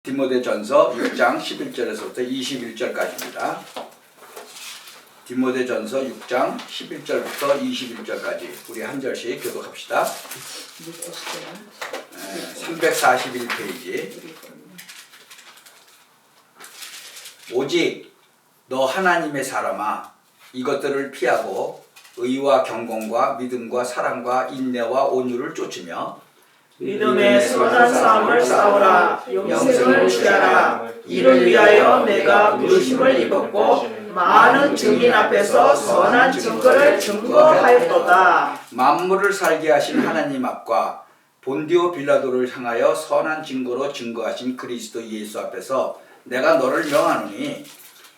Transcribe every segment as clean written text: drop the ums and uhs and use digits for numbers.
디모데전서 6장 11절에서부터 21절까지입니다. 디모데전서 6장 11절부터 21절까지 우리 한 절씩 교독합시다. 341페이지. 오직 너 하나님의 사람아, 이것들을 피하고 의와 경건과 믿음과 사랑과 인내와 온유를 쫓으며 믿음의 선한 싸움을 싸우라. 영생을 취하라. 이를 위하여 내가 부르심을 입었고 많은 증인 앞에서 선한 증거를 증거하였도다. 만물을 살게 하신 하나님 앞과 본디오 빌라도를 향하여 선한 증거로 증거하신 그리스도 예수 앞에서 내가 너를 명하노니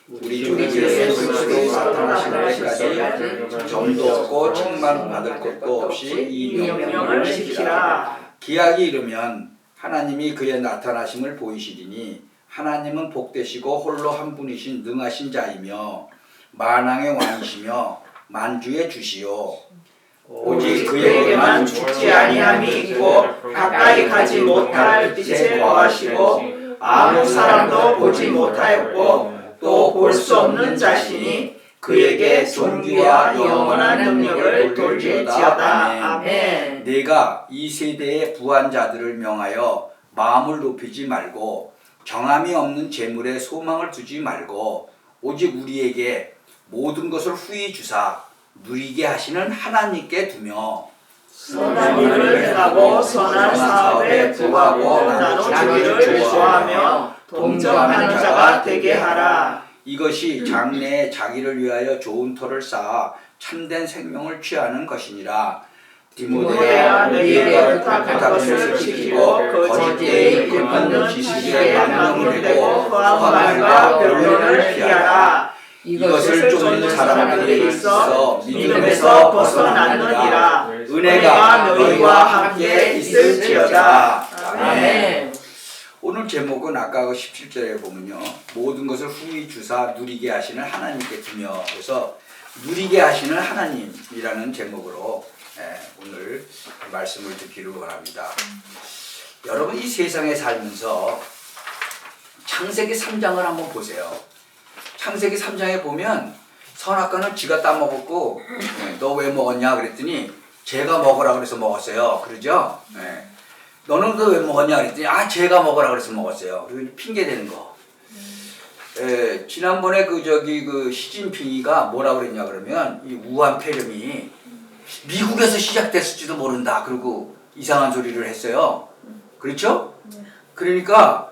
우리 주 예수 그리스도 나타나실 때까지 점도 없고 칭찬받을 것도 없이 이 명령을 지키라. 기약이 이르면 하나님이 그의 나타나심을 보이시리니 하나님은 복되시고 홀로 한 분이신 능하신 자이며 만왕의 왕이시며 만주의 주시오. 오직 그에게만 죽지 아니함이 있고 가까이 가지 못할 빛에 거하시고 아무 사람도 보지 못하였고 또 볼 수 없는 자신이 그에게 존귀와 영원한 능력을 돌릴지어다. 아멘. 내가 이 세대의 부한 자들을 명하여 마음을 높이지 말고 정함이 없는 재물에 소망을 두지 말고 오직 우리에게 모든 것을 후히 주사 누리게 하시는 하나님께 두며 선한 일을 행하고 선한 사업에 부하고 나눠주기를 좋아하며 동정하는 자가 되게 하라. 이것이 장래에 자기를 위하여 좋은 터를 쌓아 참된 생명을 취하는 것이니라. 디모데야, 너희에게 부탁한 것을 지키고 거짓되이 일컫는 지식에 망령을 내고 허황 말과 변론을 피하라. 이것을 쫓는 사람들이 있어 믿음에서 벗어났느니라. 은혜가 너희와 함께 있을지어다. 아멘. 오늘 제목은 아까 17절에 보면요, 모든 것을 후히 주사 누리게 하시는 하나님께 두며, 그래서 누리게 하시는 하나님이라는 제목으로 오늘 말씀을 듣기를 원합니다. 여러분, 이 세상에 살면서 창세기 3장을 한번 보세요. 창세기 3장에 보면 선악과는 지가 따먹었고 너 왜 먹었냐 그랬더니 제가 먹으라 그래서 먹었어요. 그러죠? 너는 그 왜 먹었냐 그랬더니 제가 먹으라 그래서 먹었어요. 그리고 핑계 대는 거. 지난번에 그 시진핑이가 뭐라 그랬냐 그러면 이 우한 폐렴이 미국에서 시작됐을지도 모른다. 그리고 이상한 소리를 했어요. 그렇죠? 그러니까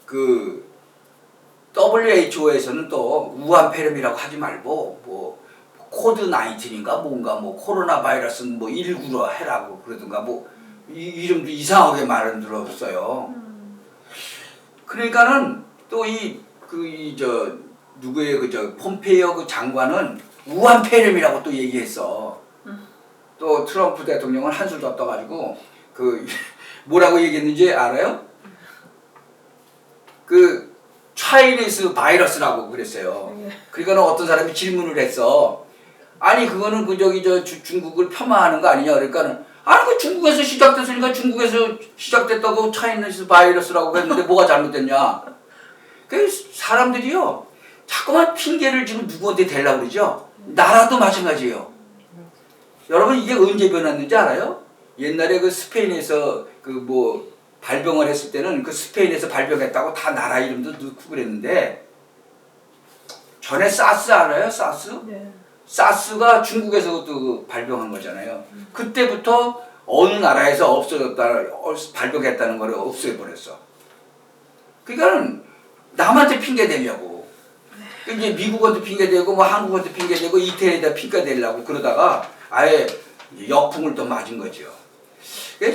그 WHO에서는 또 우한 폐렴이라고 하지 말고 뭐 코드 19인가 뭔가 뭐 코로나 바이러스는 뭐 19로 해라고 그러든가 뭐 이름도 이상하게 말은 들었어요. 그러니까는 또 누구의 폼페이오 그 장관은 우한 폐렴이라고 또 얘기했어. 또 트럼프 대통령은 한술 더 떠가지고 뭐라고 얘기했는지 알아요? 그 차이니스 바이러스라고 그랬어요. 그러니까 어떤 사람이 질문을 했어. 아니 그거는 중국을 폄하하는 거 아니냐? 그러니까는 그 중국에서 시작됐으니까 중국에서 시작됐다고 차이니스 바이러스라고 했는데 뭐가 잘못됐냐? 그 사람들이요 자꾸만 핑계를 지금 누구한테 대려고 그러죠? 나라도 마찬가지예요. 여러분 이게 언제 변했는지 알아요? 옛날에 그 스페인에서 발병을 했을 때는 그 스페인에서 발병했다고 다 나라 이름도 넣고 그랬는데 전에 사스 알아요? 사스? 네. 사스가 중국에서도 발병한 거잖아요. 그때부터 어느 나라에서 발병했다는 걸 없애버렸어. 그러니까 남한테 핑계 대려고. 이제 미국한테 핑계 대고 뭐 한국한테 핑계 대고 이태리에다 핑계 대려고 그러다가 아예 역풍을 또 맞은 거죠.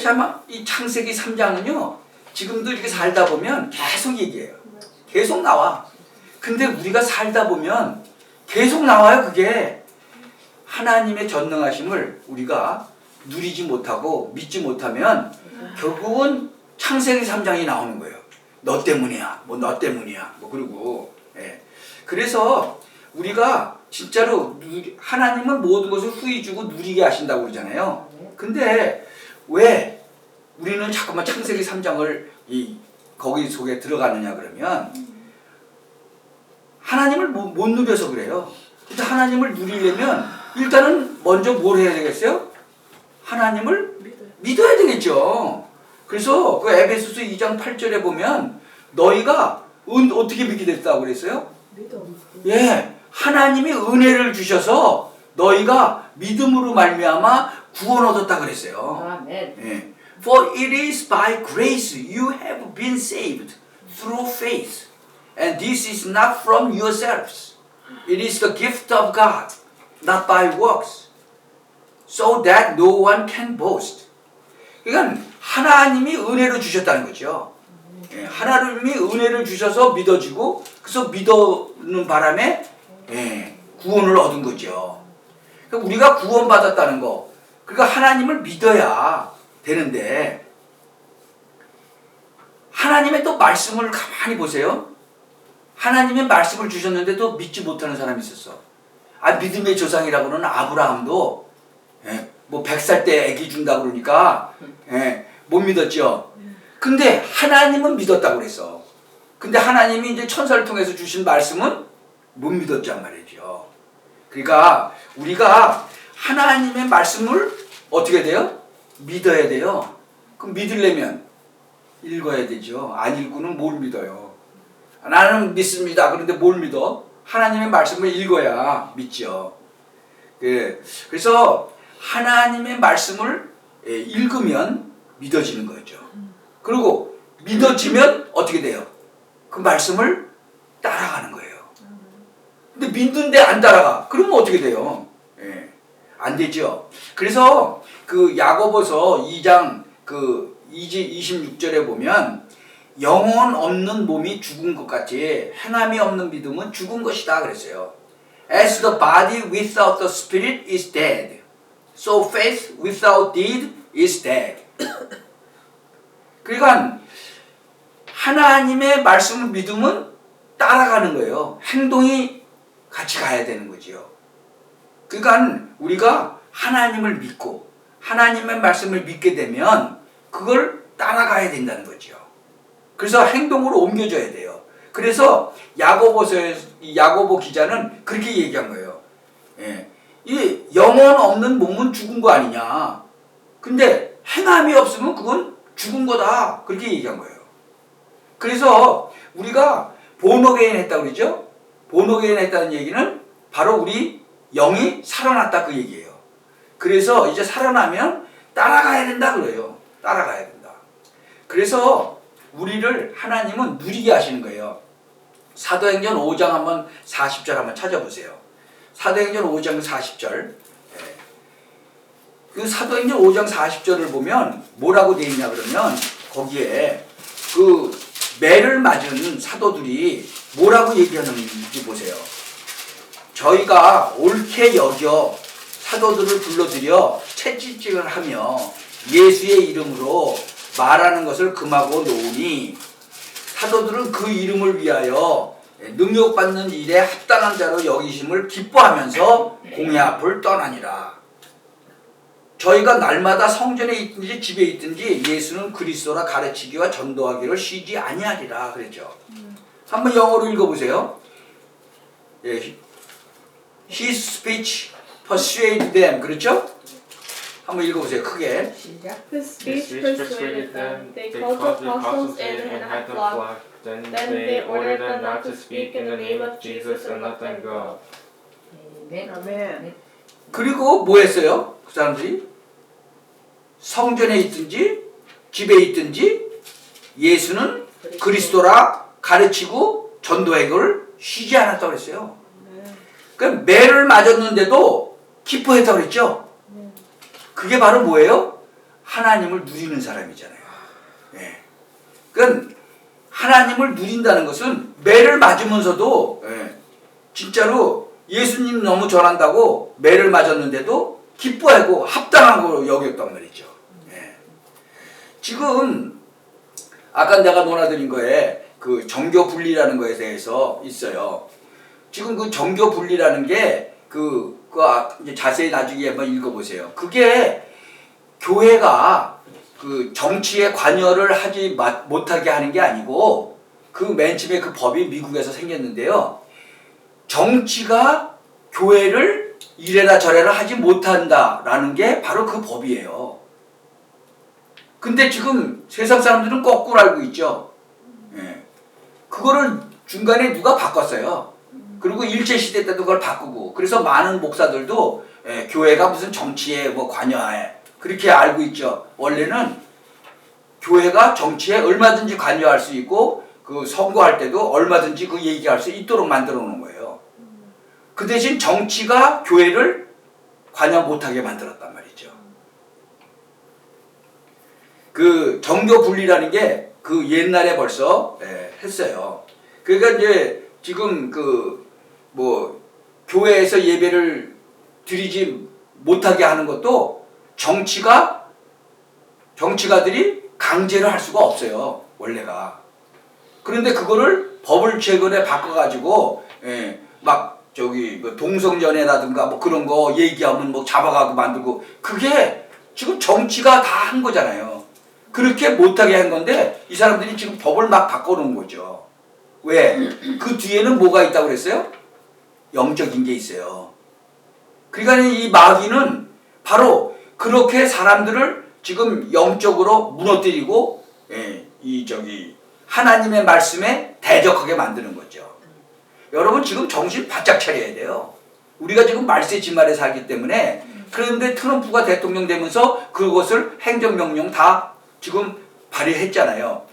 참, 이 창세기 3장은요, 지금도 이렇게 살다 보면 계속 얘기해요. 계속 나와. 근데 우리가 살다 보면 계속 나와요, 그게. 하나님의 전능하심을 우리가 누리지 못하고 믿지 못하면 결국은 창세기 3장이 나오는 거예요. 너 때문이야. 너 때문이야. 그리고, 그래서 우리가 진짜로 하나님은 모든 것을 후히 주고 누리게 하신다고 그러잖아요. 근데 왜 우리는 자꾸만 창세기 3장을 거기 속에 들어가느냐 그러면 하나님을 못 누려서 그래요. 근데 하나님을 누리려면 일단은 먼저 뭘 해야 되겠어요? 하나님을 믿어야 되겠죠. 그래서 그 에베소서 2장 8절에 보면 너희가 어떻게 믿게 됐다고 그랬어요? 예, 하나님이 은혜를 주셔서 너희가 믿음으로 말미암아 구원 얻었다 그랬어요. 아멘. 예. For it is by grace you have been saved through faith, and this is not from yourselves. It is the gift of God, not by works, so that no one can boast. 그러니까 하나님이 은혜를 주셨다는 거죠. 예, 하나님이 은혜를 주셔서 믿어지고 그래서 믿는 바람에 구원을 얻은 거죠. 그러니까 우리가 구원받았다는 거, 그러니까 하나님을 믿어야 되는데 하나님의 또 말씀을 가만히 보세요. 하나님의 말씀을 주셨는데도 믿지 못하는 사람이 있었어. 믿음의 조상이라고는 아브라함도 뭐 100살 때 아기 준다고 그러니까 못 믿었죠. 근데 하나님은 믿었다고 그랬어. 근데 하나님이 이제 천사를 통해서 주신 말씀은 못 믿었단 말이죠. 그러니까 우리가 하나님의 말씀을 어떻게 돼요? 믿어야 돼요. 그럼 믿으려면 읽어야 되죠. 안 읽고는 뭘 믿어요? 나는 믿습니다. 그런데 뭘 믿어? 하나님의 말씀을 읽어야 믿죠. 그래서 하나님의 말씀을 읽으면 믿어지는 거죠. 그리고 믿어지면 어떻게 돼요? 그 말씀을 따라가는 거예요. 근데 믿는데 안 따라가. 그러면 어떻게 돼요? 안 되죠. 그래서 그 야고보서 2장 26절에 보면 영혼 없는 몸이 죽은 것 같이 행함이 없는 믿음은 죽은 것이다 그랬어요. As the body without the spirit is dead, so faith without deed is dead. 그러니까 하나님의 말씀을 믿으면 따라가는 거예요. 행동이 같이 가야 되는 거지요. 그러니까 우리가 하나님을 믿고 하나님의 말씀을 믿게 되면 그걸 따라가야 된다는 거죠. 그래서 행동으로 옮겨져야 돼요. 그래서 야고보 기자는 그렇게 얘기한 거예요. 이 영혼 없는 몸은 죽은 거 아니냐. 근데 행함이 없으면 그건 죽은 거다. 그렇게 얘기한 거예요. 그래서 우리가 본어게인 했다고 그러죠? 본어게인 했다는 얘기는 바로 우리 영이 살아났다 그 얘기예요. 그래서 이제 살아나면 따라가야 된다 그래요. 따라가야 된다. 그래서 우리를 하나님은 누리게 하시는 거예요. 사도행전 5장 한번 40절 한번 찾아보세요. 사도행전 5장 40절. 그 사도행전 5장 40절을 보면 뭐라고 되어 있냐 그러면 거기에 그 매를 맞은 사도들이 뭐라고 얘기하는지 보세요. 저희가 옳게 여겨 사도들을 불러들여 채찍질을 하며 예수의 이름으로 말하는 것을 금하고 놓으니 사도들은 그 이름을 위하여 능력받는 일에 합당한 자로 여기심을 기뻐하면서 공회 앞을 떠나니라. 저희가 날마다 성전에 있든지 집에 있든지 예수는 그리스도라 가르치기와 전도하기를 쉬지 아니하리라 그랬죠. 한번 영어로 읽어보세요. His speech persuaded them. 그렇죠? 한번 읽어보세요. 크게. 시작. His speech persuaded them. They called the apostles in and had flogged. Then they ordered them not to speak in the name of Jesus and let them go. 아멘. 아멘. 그리고 뭐 했어요? 그 사람들이 성전에 있든지 집에 있든지 예수는 그리스도라 가르치고 전도의 걸 쉬지 않았다고 그랬어요. 그러니까 매를 맞았는데도 기뻐했다고 그랬죠. 그게 바로 뭐예요? 하나님을 누리는 사람이잖아요. 그러니까 하나님을 누린다는 것은 매를 맞으면서도 진짜로 예수님 너무 전한다고 매를 맞았는데도 기뻐하고 합당하고 여겼단 말이죠. 지금 아까 내가 논하드린 거에 그 정교 분리라는 거에 대해서 있어요. 지금 그 정교 분리라는 게 이제 자세히 나중에 한번 읽어보세요. 그게 교회가 그 정치에 관여를 하지 못하게 하는 게 아니고 그 맨 처음에 그 법이 미국에서 생겼는데요. 정치가 교회를 이래라 저래라 하지 못한다라는 게 바로 그 법이에요. 근데 지금 세상 사람들은 거꾸로 알고 있죠. 예. 그거를 중간에 누가 바꿨어요. 그리고 일제시대 때도 그걸 바꾸고 그래서 많은 목사들도 교회가 무슨 정치에 뭐 관여해 그렇게 알고 있죠. 원래는 교회가 정치에 얼마든지 관여할 수 있고 그 선거할 때도 얼마든지 그 얘기할 수 있도록 만들어 놓은 거예요. 그 대신 정치가 교회를 관여 못하게 만들었단 말이죠. 그 정교 분리라는 게 그 옛날에 벌써 했어요. 그러니까 이제 지금 그 뭐 교회에서 예배를 드리지 못하게 하는 것도 정치가들이 강제를 할 수가 없어요. 원래가. 그런데 그거를 법을 최근에 바꿔가지고 막 저기 뭐 동성연애라든가 뭐 그런 거 얘기하면 뭐 잡아가고 만들고 그게 지금 정치가 다 한 거잖아요. 그렇게 못하게 한 건데 이 사람들이 지금 법을 막 바꿔놓은 거죠. 왜? 그 뒤에는 뭐가 있다고 그랬어요? 영적인 게 있어요. 그러니까 이 마귀는 바로 그렇게 사람들을 지금 영적으로 무너뜨리고 하나님의 말씀에 대적하게 만드는 거죠. 여러분 지금 정신 바짝 차려야 돼요. 우리가 지금 말세지말에 살기 때문에 그런데 트럼프가 대통령 되면서 그것을 행정명령 다 지금 발의했잖아요.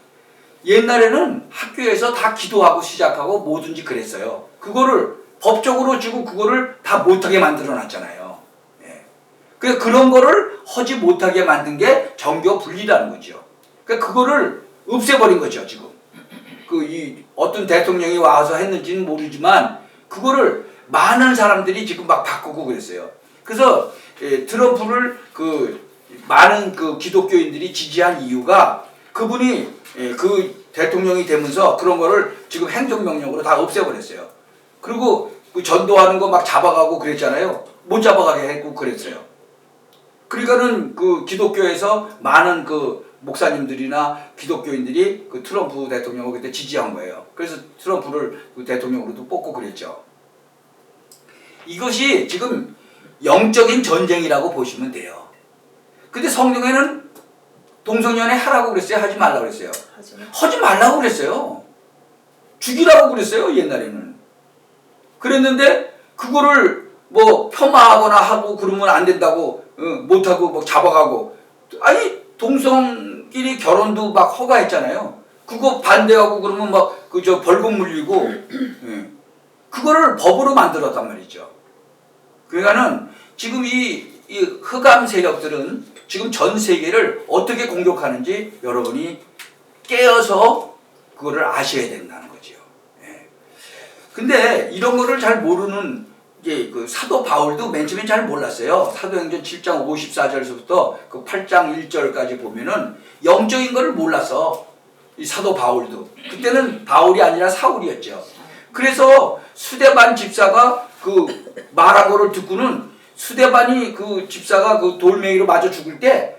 옛날에는 학교에서 다 기도하고 시작하고 뭐든지 그랬어요. 그거를 법적으로 지금 그거를 다 못하게 만들어 놨잖아요. 그런 거를 하지 못하게 만든 게 정교 분리라는 거죠. 그러니까 그거를 없애버린 거죠, 지금. 어떤 대통령이 와서 했는지는 모르지만 그거를 많은 사람들이 지금 막 바꾸고 그랬어요. 그래서 트럼프를 많은 기독교인들이 지지한 이유가 그분이 그 대통령이 되면서 그런 거를 지금 행정명령으로 다 없애버렸어요. 그리고 그 전도하는 거 막 잡아가고 그랬잖아요. 못 잡아가게 했고 그랬어요. 그러니까는 그 기독교에서 많은 그 목사님들이나 기독교인들이 그 트럼프 대통령을 그때 지지한 거예요. 그래서 트럼프를 그 대통령으로도 뽑고 그랬죠. 이것이 지금 영적인 전쟁이라고 보시면 돼요. 근데 성경에는 동성연애 하라고 그랬어요? 하지 말라고 그랬어요? 하지 말라고 그랬어요. 죽이라고 그랬어요, 옛날에는. 그랬는데 그거를 뭐 폄하하거나 하고 그러면 안 된다고 못하고 뭐 잡아가고 아니 동성끼리 결혼도 막 허가했잖아요. 그거 반대하고 그러면 막 벌금 물리고 그거를 법으로 만들었단 말이죠. 그러니까는 지금 이 흑암 세력들은 지금 전 세계를 어떻게 공격하는지 여러분이 깨어서 그거를 아셔야 된다는 거죠. 근데 이런 거를 잘 모르는 그 사도 바울도 맨 처음엔 잘 몰랐어요. 사도행전 7장 54절에서부터 그 8장 1절까지 보면은 영적인 거를 몰랐어. 이 사도 바울도. 그때는 바울이 아니라 사울이었죠. 그래서 수데반 집사가 그 말한 거를 듣고는 수데반이 그 집사가 그 돌멩이로 맞아 죽을 때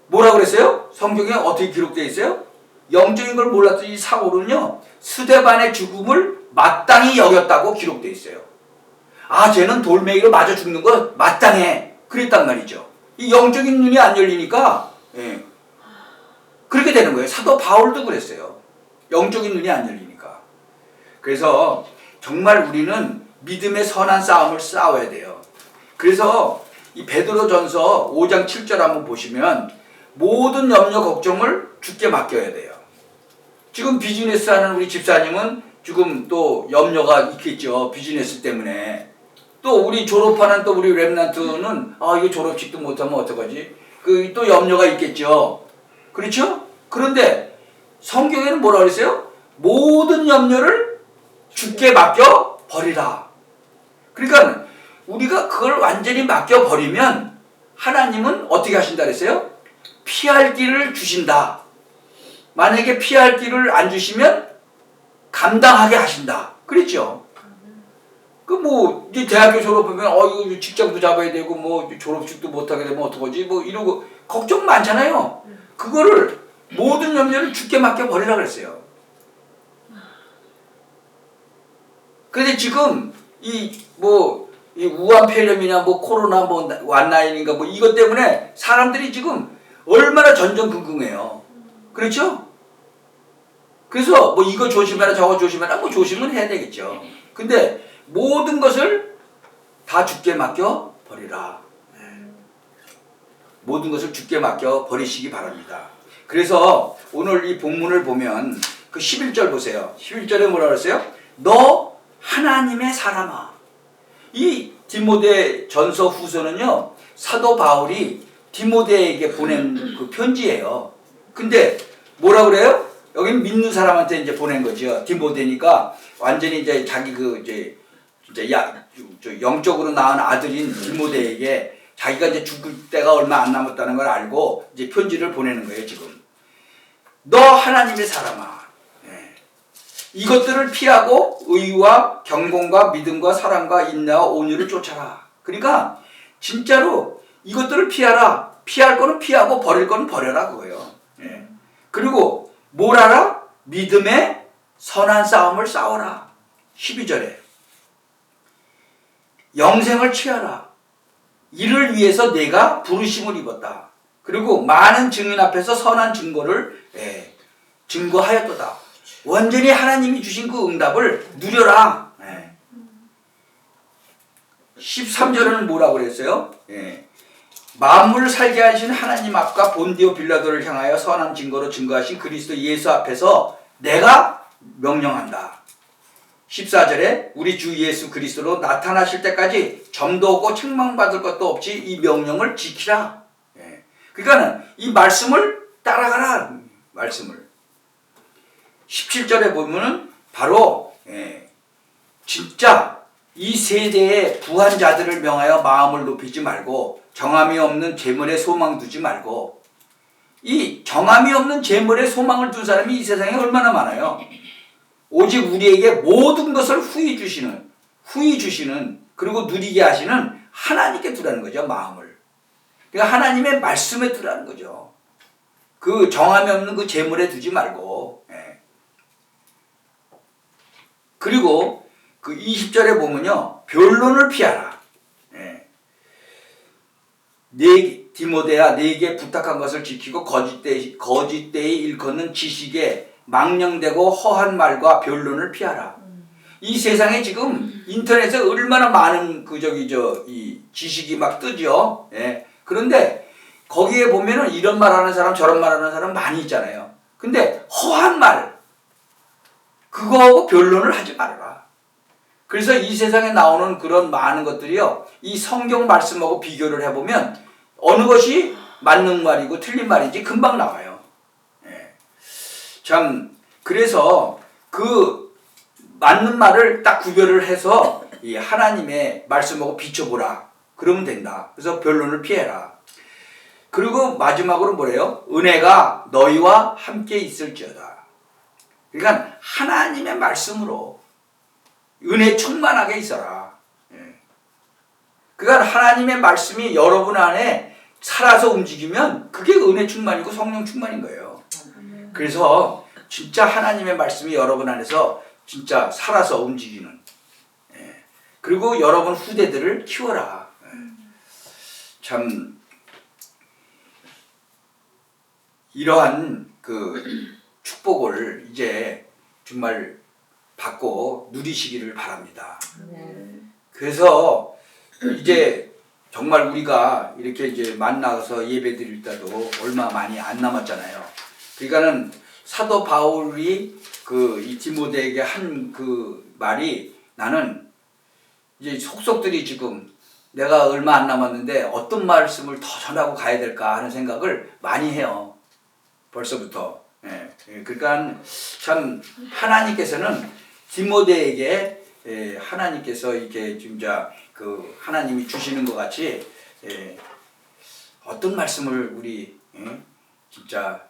뭐라고 그랬어요? 성경에 어떻게 기록되어 있어요? 영적인 걸 몰랐던 이 사울은요, 수데반의 죽음을 마땅히 여겼다고 기록되어 있어요. 아, 쟤는 돌멩이로 맞아 죽는 거 마땅해. 그랬단 말이죠. 이 영적인 눈이 안 열리니까, 그렇게 되는 거예요. 사도 바울도 그랬어요. 영적인 눈이 안 열리니까. 그래서 정말 우리는 믿음의 선한 싸움을 싸워야 돼요. 그래서 이 베드로전서 5장 7절 한번 보시면 모든 염려 걱정을 주께 맡겨야 돼요. 지금 비즈니스 하는 우리 집사님은 지금 또 염려가 있겠죠. 비즈니스 때문에. 또 우리 졸업하는 또 우리 랩런트는 이거 졸업식도 못하면 어떡하지? 또 염려가 있겠죠. 그렇죠? 그런데 성경에는 뭐라 그랬어요? 모든 염려를 주께 맡겨 버리라. 그러니까 우리가 그걸 완전히 맡겨 버리면 하나님은 어떻게 하신다 그랬어요? 피할 길을 주신다. 만약에 피할 길을 안 주시면 감당하게 하신다. 그랬죠? 이제 대학교 졸업하면, 이거 직장도 잡아야 되고, 졸업식도 못하게 되면 어떡하지? 이러고, 걱정 많잖아요. 그거를 모든 염려를 주께 맡겨 버리라 그랬어요. 근데 지금 이 우한 폐렴이나 뭐 코로나 뭐 완나인인가 뭐 이것 때문에 사람들이 지금 얼마나 전전긍긍해요. 그렇죠? 그래서 뭐 이거 조심해라 저거 조심해라 뭐 조심은 해야 되겠죠. 근데 모든 것을 다 주께 맡겨 버리라. 모든 것을 주께 맡겨 버리시기 바랍니다. 그래서 오늘 이 본문을 보면 그 11절 보세요. 11절에 뭐라 그랬어요? 너 하나님의 사람아. 이 디모데 전서 후서는요, 사도 바울이 디모데에게 보낸 그 편지예요. 근데 뭐라 그래요? 여기는 믿는 사람한테 이제 보낸 거죠. 디모데니까 완전히 이제 자기 진짜 영적으로 낳은 아들인 디모데에게 자기가 이제 죽을 때가 얼마 안 남았다는 걸 알고 이제 편지를 보내는 거예요, 지금. 너 하나님의 사람아. 이것들을 피하고 의와 경공과 믿음과 사랑과 인내와 온유를 쫓아라. 그러니까 진짜로 이것들을 피하라. 피할 거는 피하고 버릴 거는 버려라 그거예요. 그리고 뭘 하라? 믿음의 선한 싸움을 싸워라. 12절에 영생을 취하라. 이를 위해서 내가 부르심을 입었다. 그리고 많은 증인 앞에서 선한 증거를 증거하였도다. 완전히 하나님이 주신 그 응답을 누려라. 13절에는 뭐라고 그랬어요? 만물을 살게 하신 하나님 앞과 본디오 빌라도를 향하여 선한 증거로 증거하신 그리스도 예수 앞에서 내가 명령한다. 14절에 우리 주 예수 그리스도로 나타나실 때까지 점도 없고 책망받을 것도 없이 이 명령을 지키라. 그러니까는 이 말씀을 따라가라. 말씀을. 17절에 보면은 바로 진짜 이 세대의 부한 자들을 명하여 마음을 높이지 말고 정함이 없는 재물에 소망 두지 말고, 이 정함이 없는 재물에 소망을 둔 사람이 이 세상에 얼마나 많아요. 오직 우리에게 모든 것을 후히 주시는 그리고 누리게 하시는 하나님께 두라는 거죠. 마음을. 그러니까 하나님의 말씀에 두라는 거죠. 그 정함이 없는 그 재물에 두지 말고. 그리고 그 20절에 보면요, 변론을 피하라. 디모데야, 네게 부탁한 것을 지키고 거짓되이 일컫는 지식에 망령되고 허한 말과 변론을 피하라. 이 세상에 지금 인터넷에 얼마나 많은 이 지식이 막 뜨죠. 그런데 거기에 보면은 이런 말 하는 사람 저런 말 하는 사람 많이 있잖아요. 근데 허한 말, 그거하고 변론을 하지 말아라. 그래서 이 세상에 나오는 그런 많은 것들이요, 이 성경 말씀하고 비교를 해보면 어느 것이 맞는 말이고 틀린 말인지 금방 나와요. 참, 그래서 그 맞는 말을 딱 구별을 해서 이 하나님의 말씀하고 비춰보라. 그러면 된다. 그래서 변론을 피해라. 그리고 마지막으로 뭐래요? 은혜가 너희와 함께 있을지어다. 그러니까 하나님의 말씀으로 은혜 충만하게 있어라. 그러니까 하나님의 말씀이 여러분 안에 살아서 움직이면 그게 은혜 충만이고 성령 충만인 거예요. 그래서 진짜 하나님의 말씀이 여러분 안에서 진짜 살아서 움직이는, 그리고 여러분 후대들을 키워라. 참 이러한 그 축복을 이제 정말 받고 누리시기를 바랍니다. 그래서 이제 정말 우리가 이렇게 이제 만나서 예배 드릴 때도 얼마 많이 안 남았잖아요. 그러니까는 사도 바울이 이 디모데에게 한 그 말이, 나는 이제 속속들이 지금 내가 얼마 안 남았는데 어떤 말씀을 더 전하고 가야 될까 하는 생각을 많이 해요. 벌써부터. 그러니까 참 하나님께서는 디모데에게 하나님께서 이렇게 진짜 그 하나님이 주시는 것 같이 어떤 말씀을 우리 진짜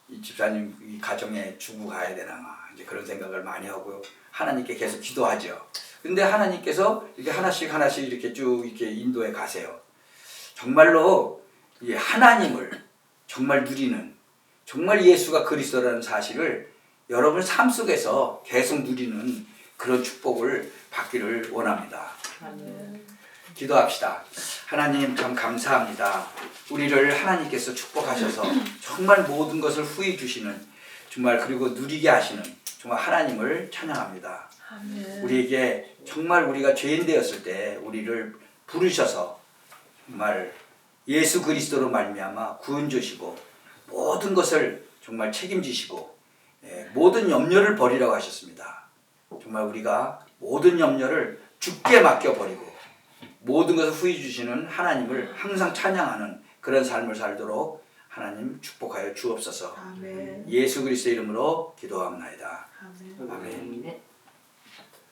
이 집사님 이 가정에 주고 가야 되나 이제 그런 생각을 많이 하고요. 하나님께 계속 기도하죠. 근데 하나님께서 이렇게 하나씩 이렇게 쭉 이렇게 인도해 가세요. 정말로 이 하나님을 정말 누리는, 정말 예수가 그리스도라는 사실을 여러분 삶 속에서 계속 누리는 그런 축복을 받기를 원합니다. 기도합시다. 하나님 참 감사합니다. 우리를 하나님께서 축복하셔서 정말 모든 것을 후히 주시는, 정말 그리고 누리게 하시는 정말 하나님을 찬양합니다. 우리에게 정말 우리가 죄인 되었을 때 우리를 부르셔서 정말 예수 그리스도로 말미암아 구원 주시고 모든 것을 정말 책임지시고 모든 염려를 버리라고 하셨습니다. 정말 우리가 모든 염려를 주께 맡겨버리고 모든 것을 후히 주시는 하나님을 항상 찬양하는 그런 삶을 살도록 하나님 축복하여 주옵소서. 아멘. 예수 그리스도 이름으로 기도합니다. 아멘. 아멘. 네.